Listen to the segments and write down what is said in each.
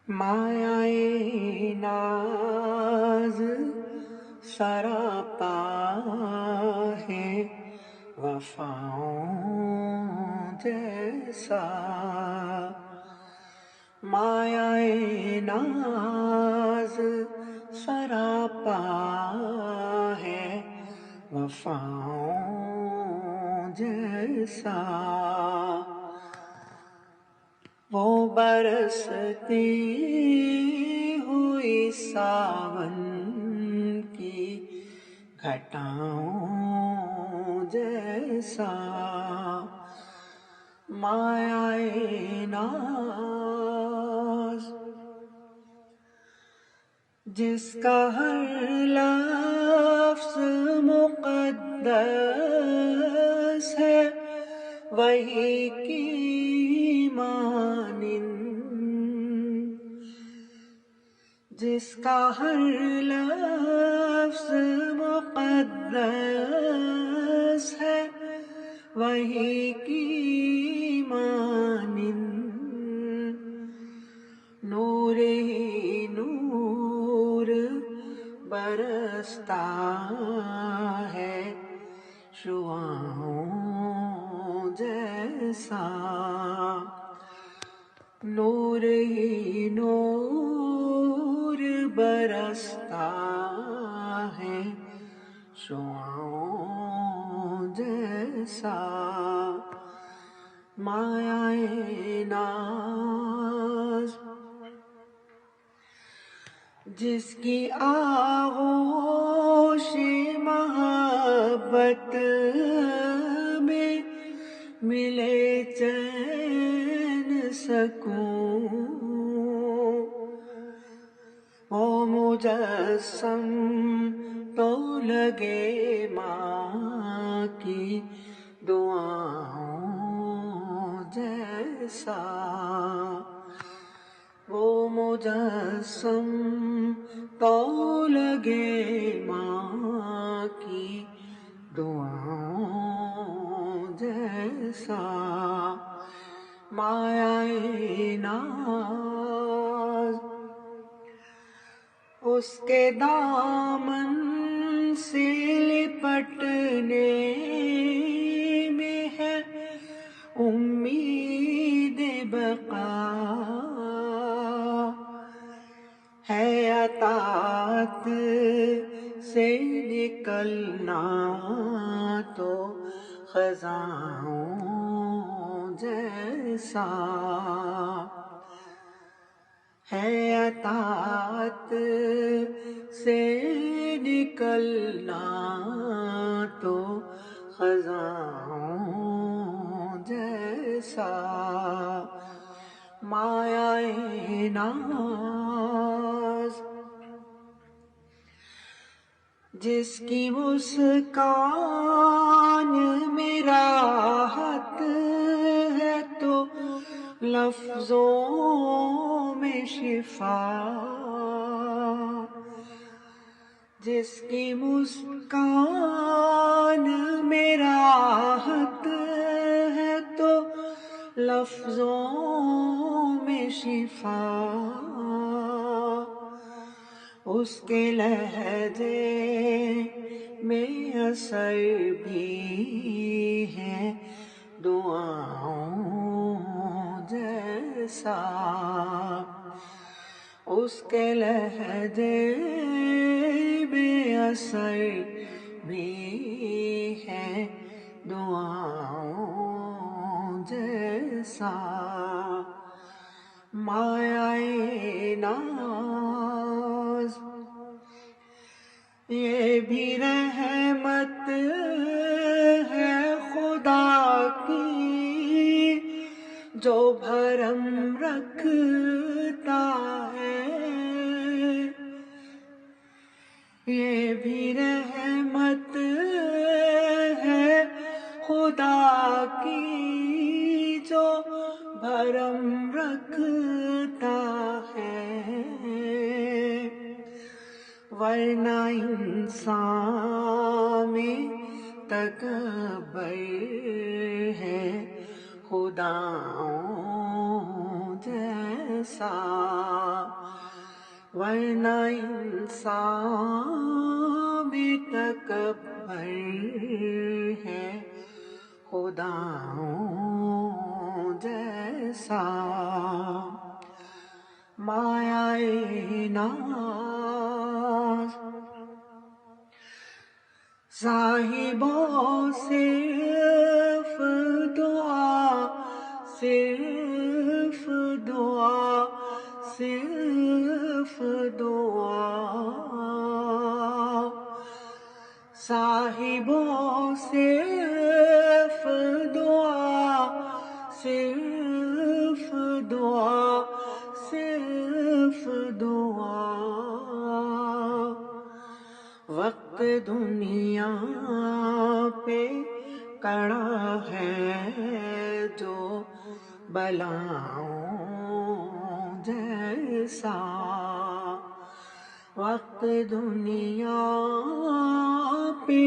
مایائے ناز سراپا ہے وفاؤں جیسا، مایائے ناز سراپا ہے وفاؤں جیسا، وہ برستی ہوئی ساون کی گھٹاؤں جیسا، مایائے ناز جس کا ہر لفظ مقدس ہے وہی کی مانند، جس کا ہر لفظ مقدس ہے وہی کی مانند، نور ہی نور برستا ہے شعاعوں جیسا، نور ہی نور برستا ہے شعاعوں جیسا، مایائے ناز جس کی آغوش محبت میں ملے چین سکون، وہ مجسم تو لگے ماں کی دعاؤں جیسا، وہ مجسم تو لگے ماں کی دعاؤں جیسا، مایائے ناز اس کے دامن سے لپٹنے میں ہے امید بقا، ہے اطاعت سے نکلنا تو خزاؤں جیسا، ہے اطاعت سے نکلنا تو خزاؤں جیسا، مایائے ناز جس کی مسکان میں راحت ہے تو لفظوں میں شفا، جس کی مسکان میں راحت ہے تو لفظوں میں شفا، اس کے لہجے میں اثر بھی ہے دعاؤں جیسا، اس کے لہجے میں اثر بھی ہے دعاؤں جیسا، مایائے ناز یہ بھی رحمت ہے خدا کی جو بھرم رکھتا ہے، یہ بھی رحمت ہے خدا کی جو بھرم رکھتا ہے، ورنہ انسان میں تکبر ہے خداؤں جیسا۔ جیسا، ورنہ انسان بھی تکبر ہے خداؤں جیسا، مایا ناز صاحبوں صرف دعا، صرف دعا، صرف دعا، صاحبوں صرف دعا، صرف دعا، صرف دعا، وقت دنیا پہ کڑا ہے جو بلاؤں جیسا، وقت دنیا پہ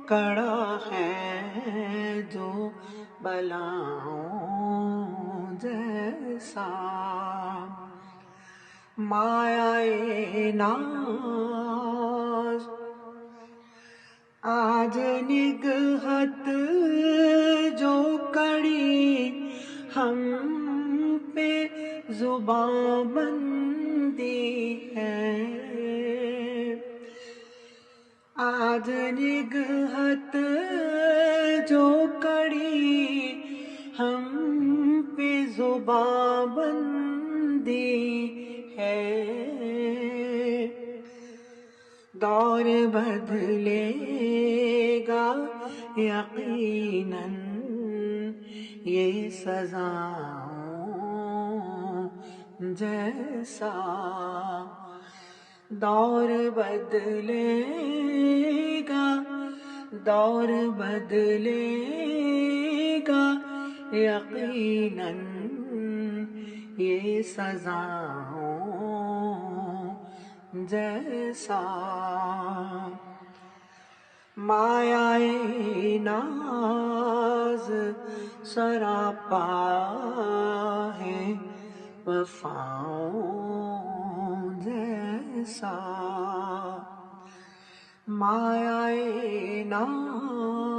کڑا ہے جو بلاؤں جیسا، مایا ناز آج نگہت جو کڑی ہم پہ زباں بندی ہے، آج نگہت جو کڑی ہم پہ زباں بندی ہے، دور بدلے گا یقیناً یہ سزاؤں جیسا، دور بدلے گا، دور بدلے گا یقیناً یہ سزاؤں جیسا، مایا ناز سراپا ہے وفاؤں جیسا، مایا ناز